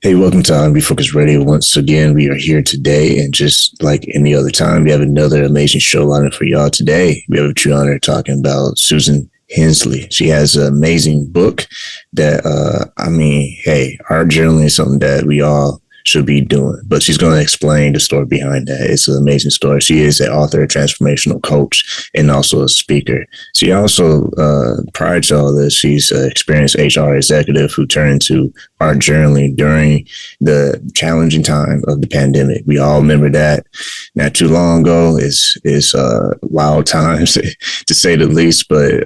Hey, welcome to I Am Refocused Radio. Once again, we are here today, and just like any other time, we have another amazing show lineup for y'all today. We have a true honor talking about Susan Hensley. She has an amazing book that, hey, art journaling is something that we all should be doing, but she's going to explain the story behind that. It's an amazing story. She is an author, a transformational coach, and also a speaker. She also, prior to all this, she's an experienced HR executive who turned to art journaling during the challenging time of the pandemic. We all remember that. Not too long ago. It's wild times to say the least, but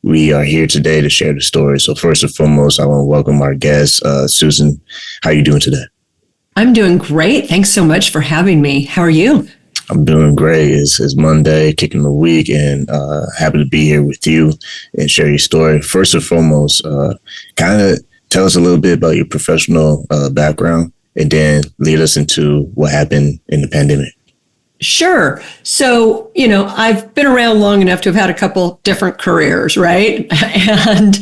we are here today to share the story. So first and foremost, I want to welcome our guest, Susan. How are you doing today? I'm doing great. Thanks so much for having me. How are you? I'm doing great. It's Monday, kicking the week, and happy to be here with you and share your story. First and foremost, kind of tell us a little bit about your professional background, and then lead us into what happened in the pandemic. Sure. So, I've been around long enough to have had a couple different careers, right? And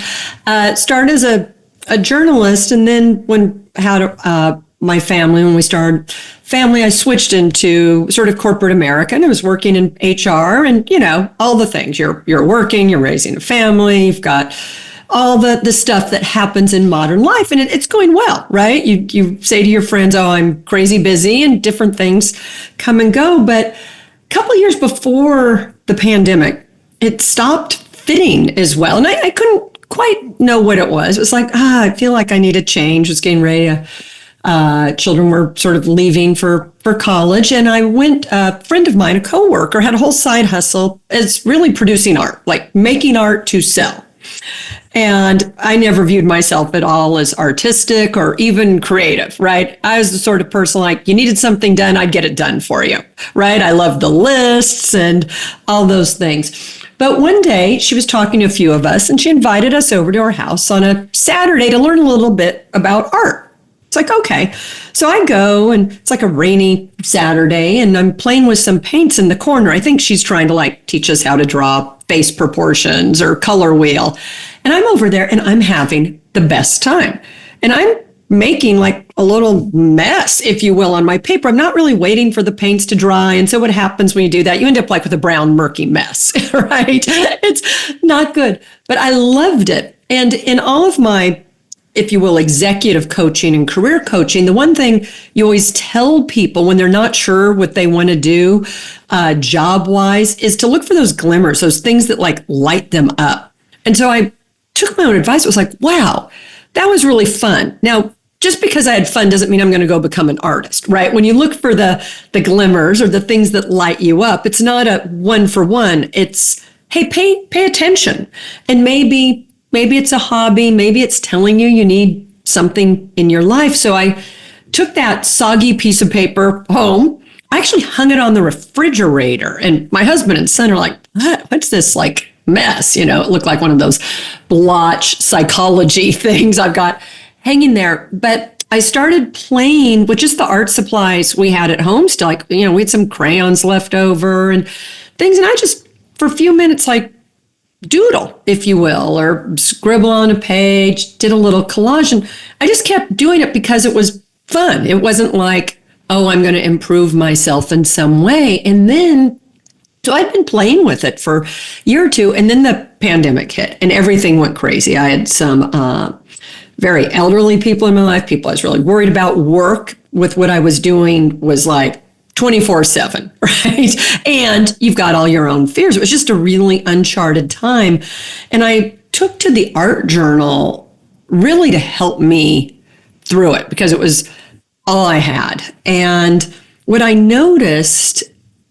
started as a journalist, and then when my family, when we started family, I switched into sort of corporate America, and I was working in HR and, all the things. You're working, you're raising a family, you've got all the stuff that happens in modern life, and it's going well, right? You say to your friends, oh, I'm crazy busy, and different things come and go. But a couple of years before the pandemic, it stopped fitting as well. And I couldn't quite know what it was. It was like, I feel like I need a change. I was getting ready to children were sort of leaving for college. And I went, a friend of mine, a coworker, had a whole side hustle. It's really producing art, like making art to sell. And I never viewed myself at all as artistic or even creative, right? I was the sort of person like, you needed something done, I'd get it done for you, right? I loved the lists and all those things. But one day she was talking to a few of us, and she invited us over to her house on a Saturday to learn a little bit about art. It's like, okay. So I go, and it's like a rainy Saturday, and I'm playing with some paints in the corner. I think she's trying to teach us how to draw face proportions or color wheel. And I'm over there and I'm having the best time. And I'm making a little mess, if you will, on my paper. I'm not really waiting for the paints to dry. And so what happens when you do that? You end up with a brown, murky mess, right? It's not good. But I loved it. And in all of my, if you will, executive coaching and career coaching, the one thing you always tell people when they're not sure what they want to do job-wise is to look for those glimmers, those things that light them up. And so I took my own advice. It was like, wow, that was really fun. Now, just because I had fun doesn't mean I'm going to go become an artist, right? When you look for the glimmers or the things that light you up, it's not a one for one. It's, hey, pay attention. And maybe it's a hobby. Maybe it's telling you need something in your life. So I took that soggy piece of paper home. I actually hung it on the refrigerator. And my husband and son are like, what's this mess? It looked like one of those blotch psychology things I've got hanging there. But I started playing with just the art supplies we had at home still. We had some crayons left over and things. And I just, for a few minutes, doodle, if you will, or scribble on a page, did a little collage. And I just kept doing it because it was fun. It wasn't like, oh, I'm going to improve myself in some way. And then, so I'd been playing with it for a year or two, and then the pandemic hit and everything went crazy. I had some very elderly people in my life, people I was really worried about. Work with what I was doing was 24/7, right? And you've got all your own fears. It was just a really uncharted time. And I took to the art journal really to help me through it because it was all I had. And what I noticed,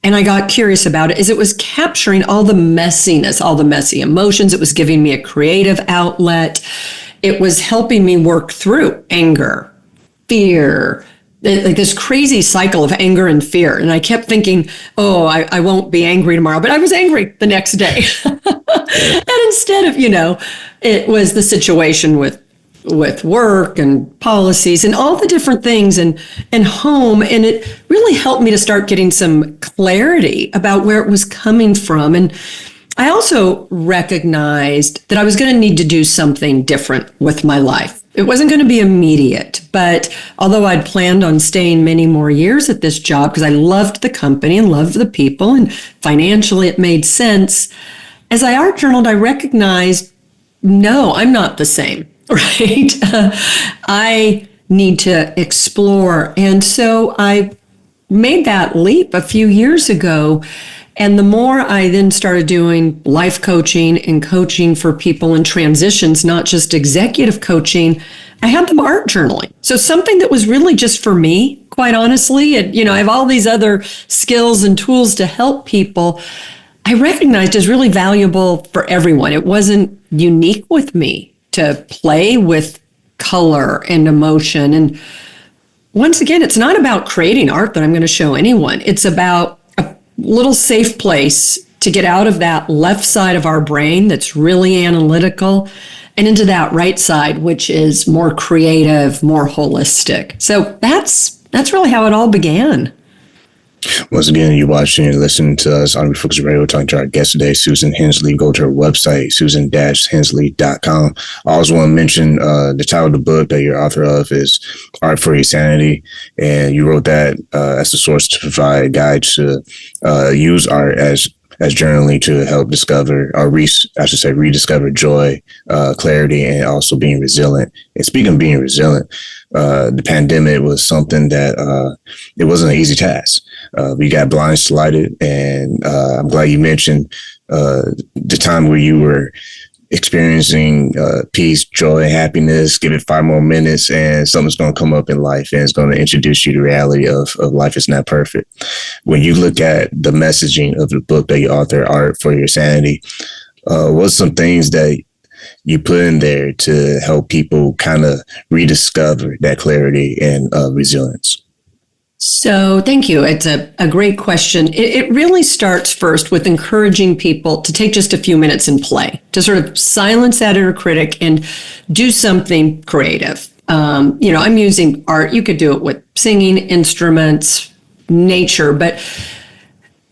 and I got curious about it, is it was capturing all the messiness, all the messy emotions. It was giving me a creative outlet. It was helping me work through anger, fear, this crazy cycle of anger and fear. And I kept thinking, oh, I won't be angry tomorrow. But I was angry the next day. And instead of, it was the situation with work and policies and all the different things and home. And it really helped me to start getting some clarity about where it was coming from. And I also recognized that I was going to need to do something different with my life. it wasn't going to be immediate, but although I'd planned on staying many more years at this job because I loved the company and loved the people and financially it made sense, as I art journaled, I recognized, no, I'm not the same, right? I need to explore. And so I made that leap a few years ago. And the more I then started doing life coaching and coaching for people in transitions, not just executive coaching, I had them art journaling. So something that was really just for me, quite honestly. And, I have all these other skills and tools to help people. I recognized as really valuable for everyone. It wasn't unique with me to play with color and emotion. And once again, it's not about creating art that I'm going to show anyone. It's about a little safe place to get out of that left side of our brain that's really analytical and into that right side, which is more creative, more holistic. So that's really how it all began. Once again, you're watching and listening to us on Refocused Radio, talking to our guest today, Susan Hensley. Go to her website, susan-hensley.com. I also want to mention the title of the book that you're author of is Art for Your Sanity. And you wrote that as a source to provide a guide to use art as journaling to help discover, or rediscover joy, clarity, and also being resilient. And speaking of being resilient, the pandemic was something that it wasn't an easy task. We got blindsided, and I'm glad you mentioned the time where you were experiencing peace, joy, happiness. Give it 5 more minutes and something's going to come up in life and it's going to introduce you to the reality of life is not perfect. When you look at the messaging of the book that you author, Art for Your Sanity, what's some things that you put in there to help people kind of rediscover that clarity and resilience? So thank you. It's a great question. It really starts first with encouraging people to take just a few minutes and play, to sort of silence that inner critic and do something creative. I'm using art. You could do it with singing, instruments, nature, but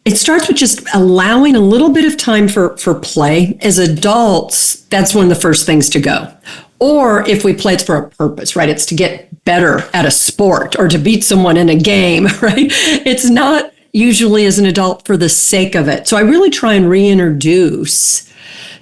it starts with just allowing a little bit of time for play. As adults, that's one of the first things to go. Or if we play, it's for a purpose, right? It's to get better at a sport or to beat someone in a game, right? It's not usually as an adult for the sake of it. So I really try and reintroduce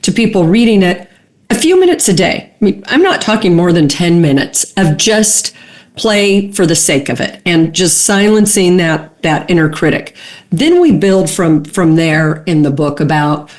to people reading it a few minutes a day. I mean, I'm not talking more than 10 minutes of just play for the sake of it and just silencing that inner critic. Then we build from there in the book about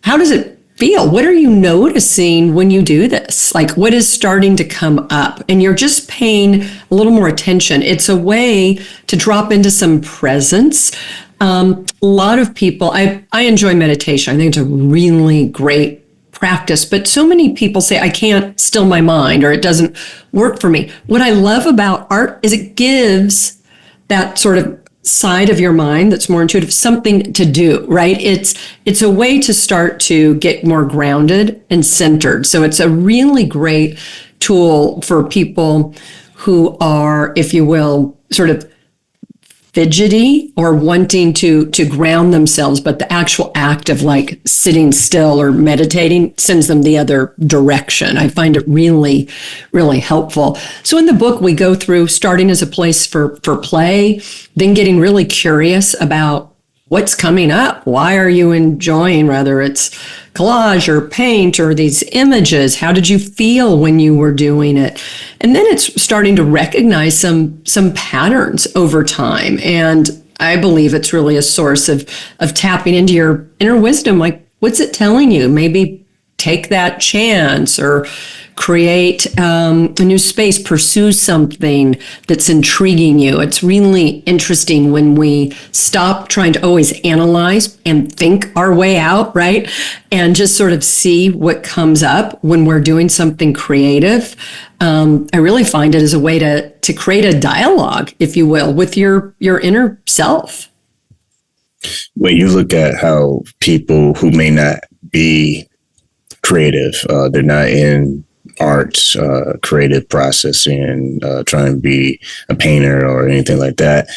how does it feel? What are you noticing when you do this? Like, what is starting to come up? And you're just paying a little more attention. It's a way to drop into some presence. A lot of people, I enjoy meditation. I think it's a really great practice, but so many people say, I can't still my mind, or it doesn't work for me. What I love about art is it gives that sort of side of your mind that's more intuitive something to do, right? It's a way to start to get more grounded and centered. So it's a really great tool for people who are, if you will, sort of fidgety or wanting to ground themselves, but the actual act of like sitting still or meditating sends them the other direction. I find it really, really helpful. So in the book, we go through starting as a place for play, then getting really curious about what's coming up. Why are you enjoying, whether it's collage or paint or these images? How did you feel when you were doing it? And then it's starting to recognize some patterns over time. And I believe it's really a source of tapping into your inner wisdom. Like, what's it telling you? Maybe take that chance or create a new space, pursue something that's intriguing you. It's really interesting when we stop trying to always analyze and think our way out, right? And just sort of see what comes up when we're doing something creative. I really find it as a way to create a dialogue, if you will, with your inner self. When you look at how people who may not be creative, they're not in arts, creative processing, trying to be a painter or anything like that,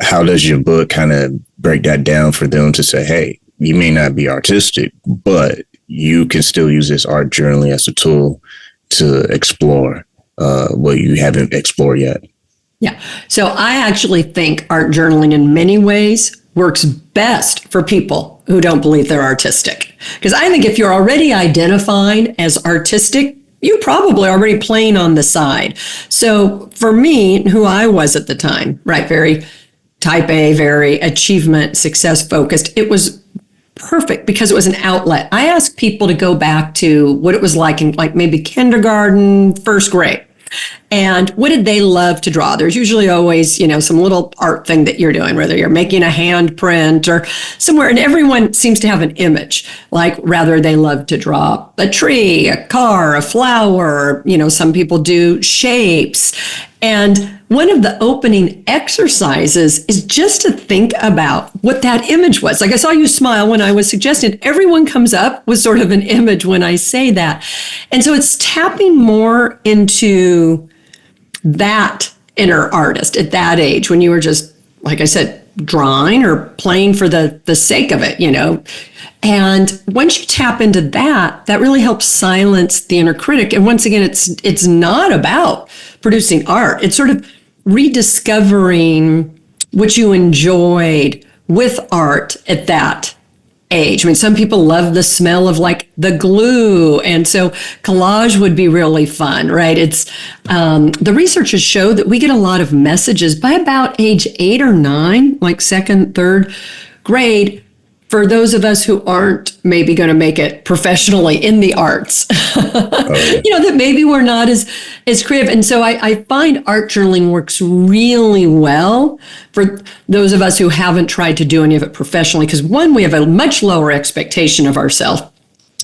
how does your book kind of break that down for them to say, hey, you may not be artistic, but you can still use this art journaling as a tool to explore what you haven't explored yet? Yeah. So I actually think art journaling in many ways works best for people who don't believe they're artistic. Because I think if you're already identified as artistic, you're probably already playing on the side. So for me, who I was at the time, right, very type A, very achievement, success focused, it was perfect because it was an outlet. I asked people to go back to what it was like in like maybe kindergarten, first grade. And what did they love to draw? There's usually always, some little art thing that you're doing, whether you're making a handprint or somewhere, and everyone seems to have an image. Like, rather they love to draw a tree, a car, a flower, some people do shapes. And one of the opening exercises is just to think about what that image was. Like I saw you smile when I was suggesting, everyone comes up with sort of an image when I say that. And so it's tapping more into that inner artist at that age when you were just, like I said, drawing or playing for the sake of it, And once you tap into that, that really helps silence the inner critic. And once again, it's not about producing art. It's sort of rediscovering what you enjoyed with art at that age. I mean, some people love the smell of like the glue. And so collage would be really fun, right? It's the researchers show that we get a lot of messages by about age 8 or 9, like second, third grade, for those of us who aren't maybe going to make it professionally in the arts, that maybe we're not as creative. And so I find art journaling works really well for those of us who haven't tried to do any of it professionally, because one, we have a much lower expectation of ourselves.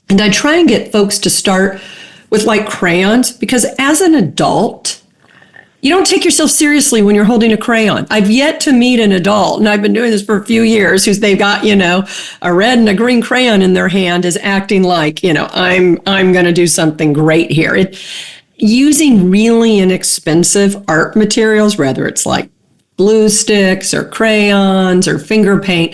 And I try and get folks to start with like crayons, because as an adult, you don't take yourself seriously when you're holding a crayon. I've yet to meet an adult, and I've been doing this for a few years, who's they've got, a red and a green crayon in their hand is acting like, I'm going to do something great here. Using really inexpensive art materials, whether it's like glue sticks or crayons or finger paint,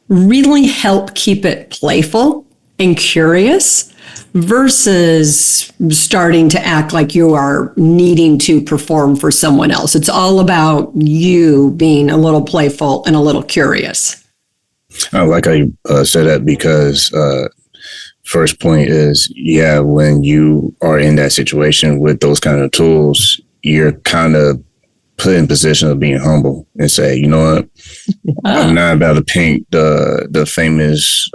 really help keep it playful and curious, versus starting to act like you are needing to perform for someone else. It's all about you being a little playful and a little curious. I like how you said that, because first point is, when you are in that situation with those kind of tools, you're kind of put in position of being humble and say, you know what, I'm not about to paint the famous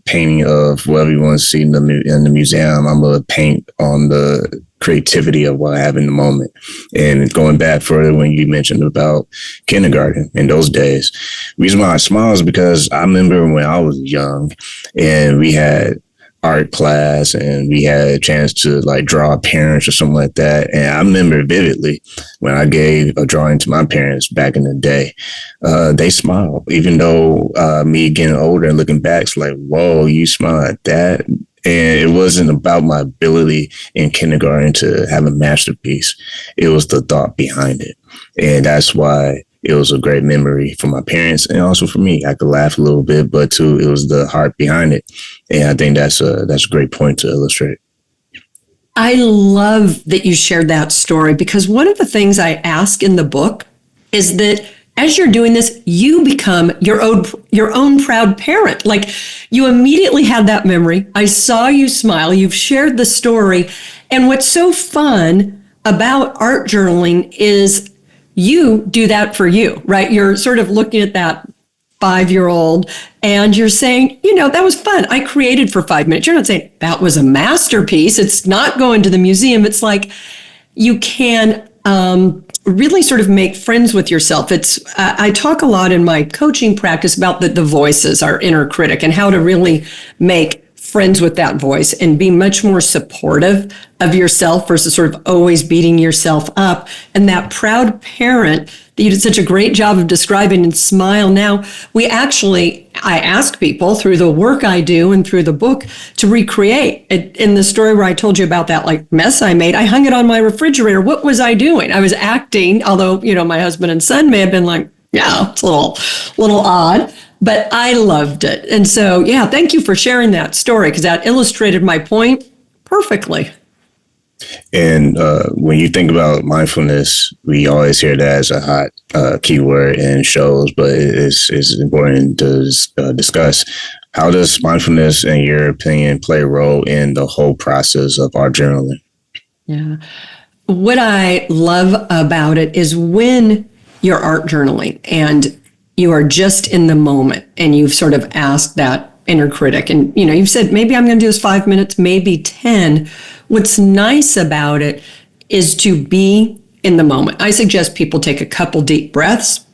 painting of whatever you want to see in the museum. I'm going to paint on the creativity of what I have in the moment. And going back further, when you mentioned about kindergarten in those days, the reason why I smile is because I remember when I was young and we had art class and we had a chance to like draw parents or something like that. And I remember vividly when I gave a drawing to my parents back in the day, they smiled, even though me getting older and looking back, it's like, whoa, you smile at that. And it wasn't about my ability in kindergarten to have a masterpiece. It was the thought behind it. And that's why it was a great memory for my parents and also for me. I could laugh a little bit, but too, it was the heart behind it. And I think that's a great point to illustrate. I love that you shared that story, because one of the things I ask in the book is that as you're doing this, you become your own proud parent. Like, you immediately had that memory. I saw you smile. You've shared the story. And what's so fun about art journaling is you do that for you, right? You're sort of looking at that 5-year-old and you're saying, that was fun. I created for 5 minutes. You're not saying that was a masterpiece. It's not going to the museum. It's like you can really sort of make friends with yourself. I talk a lot in my coaching practice about the voices, our inner critic, and how to really make friends with that voice and be much more supportive of yourself versus sort of always beating yourself up. And that proud parent that you did such a great job of describing, and smile. Now, I ask people through the work I do and through the book to recreate it. In the story where I told you about that like mess I made, I hung it on my refrigerator. What was I doing? I was acting, although, my husband and son may have been like, yeah, it's a little odd. But I loved it. And so, thank you for sharing that story, because that illustrated my point perfectly. And when you think about mindfulness, we always hear that as a hot keyword in shows, but it's important to discuss. How does mindfulness, in your opinion, play a role in the whole process of our journaling? Yeah. What I love about it is when you're art journaling and you are just in the moment and you've sort of asked that inner critic and, you've said, maybe I'm going to do this 5 minutes, maybe 10. What's nice about it is to be in the moment. I suggest people take a couple deep breaths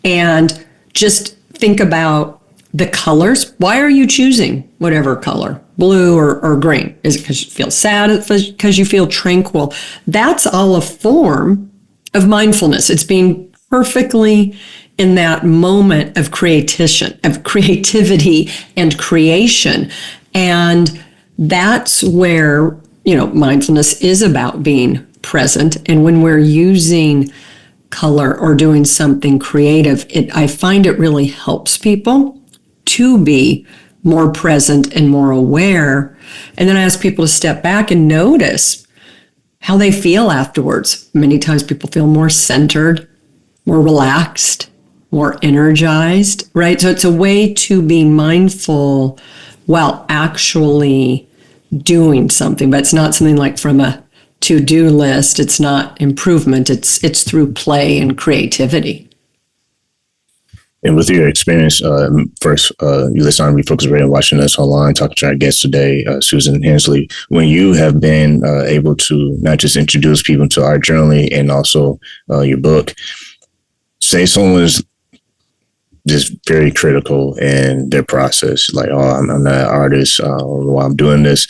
and just think about the colors. Why are you choosing whatever color, blue or green? Is it because you feel sad? Is it because you feel tranquil? That's all a form of mindfulness. It's being perfectly in that moment of creativity and creation. And that's where, mindfulness is about being present. And when we're using color or doing something creative, I find it really helps people to be more present and more aware. And then I ask people to step back and notice how they feel afterwards. Many times people feel more centered, more relaxed, more energized, right? So it's a way to be mindful while actually doing something, but it's not something like from a to-do list. It's not improvement. It's through play and creativity. And with your experience, first, you listen on Refocused Radio, watching us online, talking to our guest today, Susan Hensley. When you have been able to not just introduce people to art journaling and also your book, say someone's just very critical in their process, like, I'm not an artist, while I'm doing this.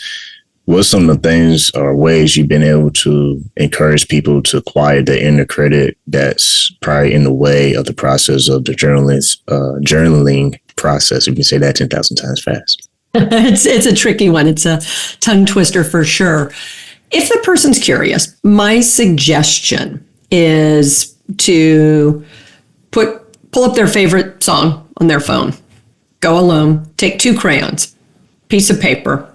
What's some of the things or ways you've been able to encourage people to quiet the inner critic that's probably in the way of the process of the journaling process? You can say that 10,000 times fast. It's a tricky one. It's a tongue twister for sure. If the person's curious, my suggestion is to pull up their favorite song on their phone, go alone, take 2 crayons, piece of paper,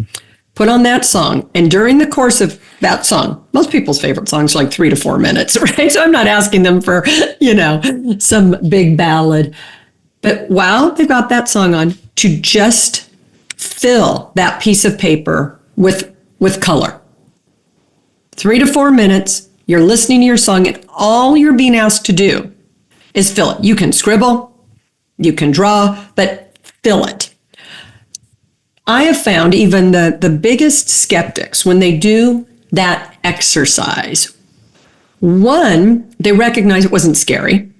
put on that song. And during the course of that song, most people's favorite songs are like 3 to 4 minutes, right? So I'm not asking them for, some big ballad. But while they've got that song on, to just fill that piece of paper with color. 3 to 4 minutes, you're listening to your song, and all you're being asked to do is fill it. You can scribble, you can draw, but fill it. I have found even the biggest skeptics, when they do that exercise, one, they recognize it wasn't scary.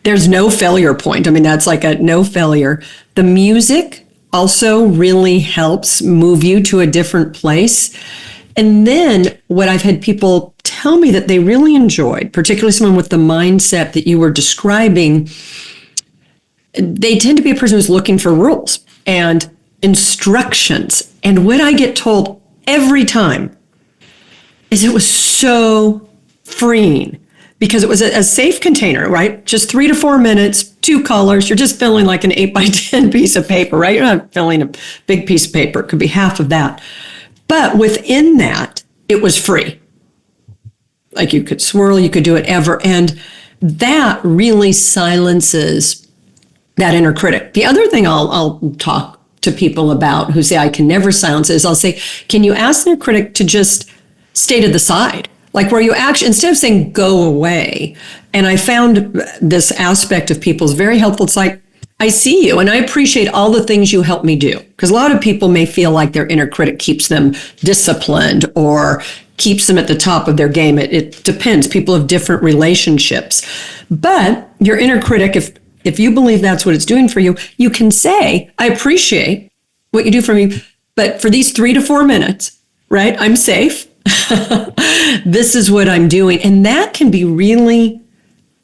There's no failure point. I mean, that's like a no failure. The music also really helps move you to a different place. And then what I've had people tell me that they really enjoyed, particularly someone with the mindset that you were describing, they tend to be a person who's looking for rules and instructions. And what I get told every time is it was so freeing because it was a safe container, right? Just 3 to 4 minutes, 2 colors. You're just filling like an 8 by 10 piece of paper, right? You're not filling a big piece of paper. It could be half of that. But within that, it was free. Like you could swirl, you could do it ever. And that really silences that inner critic. The other thing I'll talk to people about who say I can never silence it is I'll say, can you ask the inner critic to just stay to the side? Like where you actually, instead of saying go away. And I found this aspect of people is very helpful. It's like, I see you and I appreciate all the things you help me do. Because a lot of people may feel like their inner critic keeps them disciplined or keeps them at the top of their game. It depends. People have different relationships. But your inner critic, if you believe that's what it's doing for you, you can say, I appreciate what you do for me. But for these 3 to 4 minutes, right, I'm safe. This is what I'm doing. And that can be really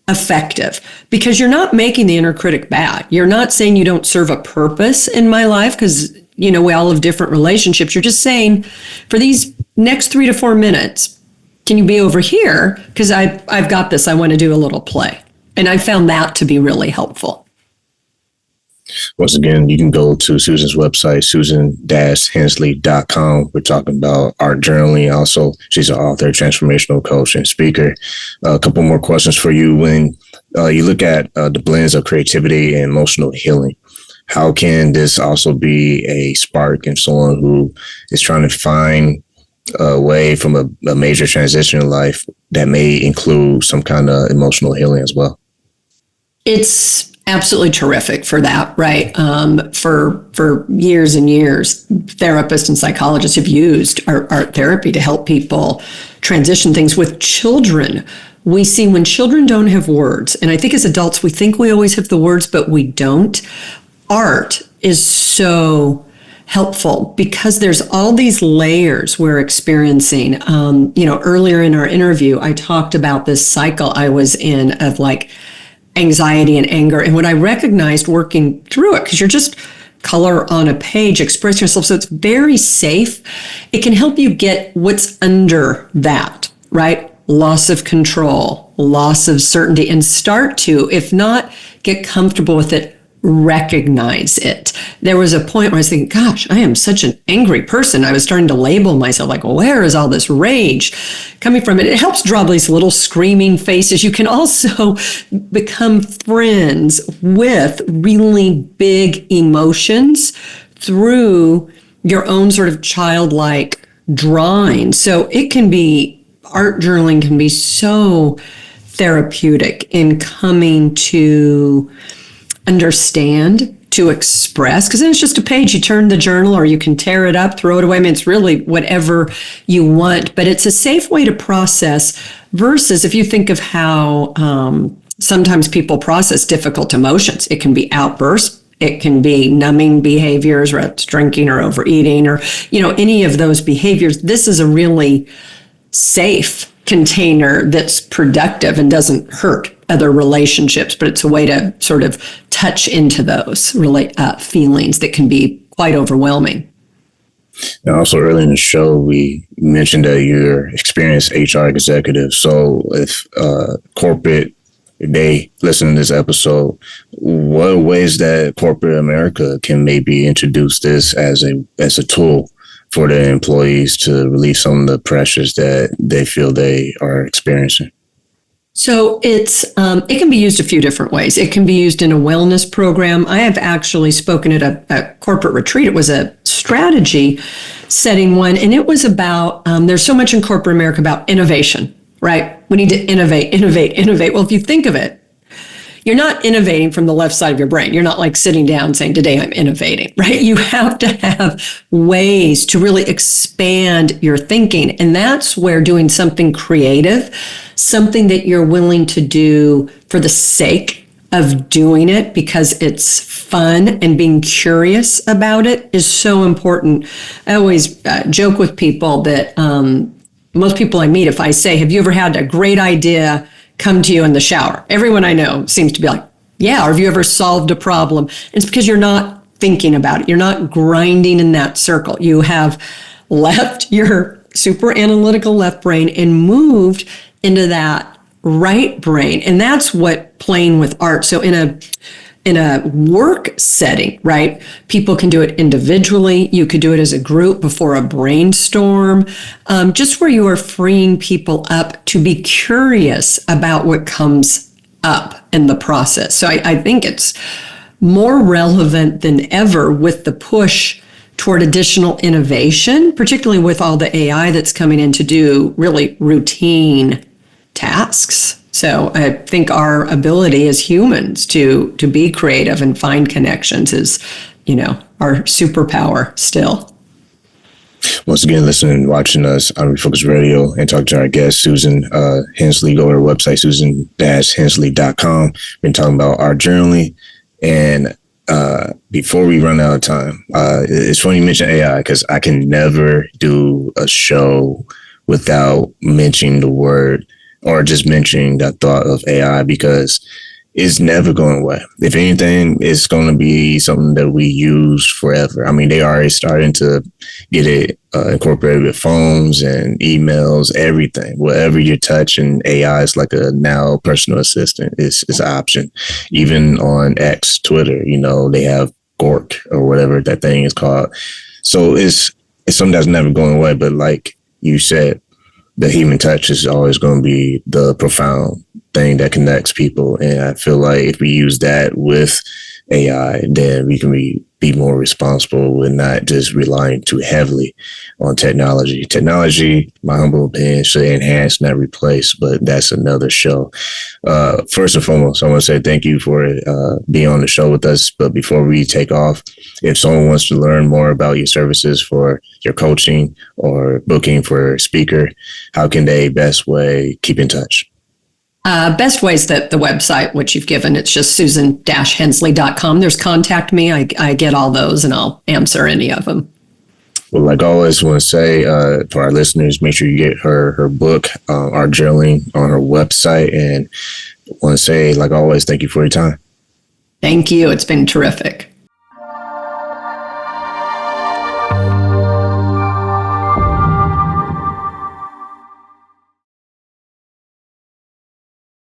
effective because you're not making the inner critic bad. You're not saying you don't serve a purpose in my life because, we all have different relationships. You're just saying for these next 3 to 4 minutes, can you be over here? Because I've got this. I want to do a little play. And I found that to be really helpful. Once again, you can go to Susan's website, susan-hensley.com. We're talking about art journaling. Also, she's an author, transformational coach, and speaker. A couple more questions for you. When you look at the blends of creativity and emotional healing, how can this also be a spark in someone who is trying to find a way from a major transition in life that may include some kind of emotional healing as well? It's absolutely terrific for that, right? For years and years, therapists and psychologists have used art therapy to help people transition things. With children, we see when children don't have words, and I think as adults, we think we always have the words, but we don't. Art is so helpful because there's all these layers we're experiencing. Earlier in our interview, I talked about this cycle I was in of like anxiety and anger. And what I recognized working through it, because you're just color on a page, express yourself. So it's very safe. It can help you get what's under that, right? Loss of control, loss of certainty, and start to, if not get comfortable with it, recognize it. There was a point where I was thinking, gosh, I am such an angry person. I was starting to label myself like, where is all this rage coming from? It helps draw these little screaming faces. You can also become friends with really big emotions through your own sort of childlike drawing. So it can be, art journaling can be so therapeutic in coming to understand, to express, because then it's just a page. You turn the journal, or you can tear it up, throw it away. I mean, it's really whatever you want, but it's a safe way to process versus if you think of how sometimes people process difficult emotions. It can be outbursts. It can be numbing behaviors, whether it's drinking or overeating or, any of those behaviors. This is a really safe container that's productive and doesn't hurt other relationships, but it's a way to sort of touch into those feelings that can be quite overwhelming. And also earlier in the show, we mentioned that you're experienced HR executive. So if corporate, they listen to this episode, what ways that corporate America can maybe introduce this as a tool for their employees to relieve some of the pressures that they feel they are experiencing? So it can be used a few different ways. It can be used in a wellness program. I have actually spoken at a corporate retreat. It was a strategy setting one, and it was about, there's so much in corporate America about innovation, right? We need to innovate. Well, if you think of it, you're not innovating from the left side of your brain. You're not like sitting down saying, today I'm innovating, right? You have to have ways to really expand your thinking. And that's where doing something creative, something that you're willing to do for the sake of doing it because it's fun and being curious about it is so important. I always joke with people that most people I meet, if I say, have you ever had a great idea come to you in the shower? Everyone I know seems to be like, yeah. Or have you ever solved a problem? And it's because you're not thinking about it. You're not grinding in that circle. You have left your super analytical left brain and moved into that right brain. And that's what playing with art. So in a work setting, right? People can do it individually. You could do it as a group before a brainstorm, just where you are freeing people up to be curious about what comes up in the process. So I think it's more relevant than ever with the push toward additional innovation, particularly with all the AI that's coming in to do really routine tasks. So I think our ability as humans to be creative and find connections is, our superpower still. Once again, listening, watching us on Refocused Radio and talking to our guest, Susan Hensley. Go to her website, susan-hensley.com. Been talking about art journaling. And before we run out of time, it's funny you mention AI because I can never do a show without mentioning the word or just mentioning that thought of AI, because is never going away. If anything, it's going to be something that we use forever. I mean, they already starting to get it incorporated with phones and emails, everything. Whatever you touch, and AI is like a now personal assistant. It's an option. Even on X, Twitter, they have Gork or whatever that thing is called. So it's something that's never going away. But like you said, the human touch is always going to be the profound thing that connects people. And I feel like if we use that with AI, then we can be more responsible with not just relying too heavily on technology. Technology, my humble opinion, should enhance, not replace, but that's another show. First and foremost, I want to say thank you for being on the show with us. But before we take off, if someone wants to learn more about your services for your coaching or booking for a speaker, how can they best way keep in touch? Best way is the website, which you've given. It's just susan-hensley.com. There's contact me. I get all those and I'll answer any of them. Well, like I always want to say for our listeners, make sure you get her book, Art Journaling, on her website. And I want to say, like always, thank you for your time. Thank you. It's been terrific.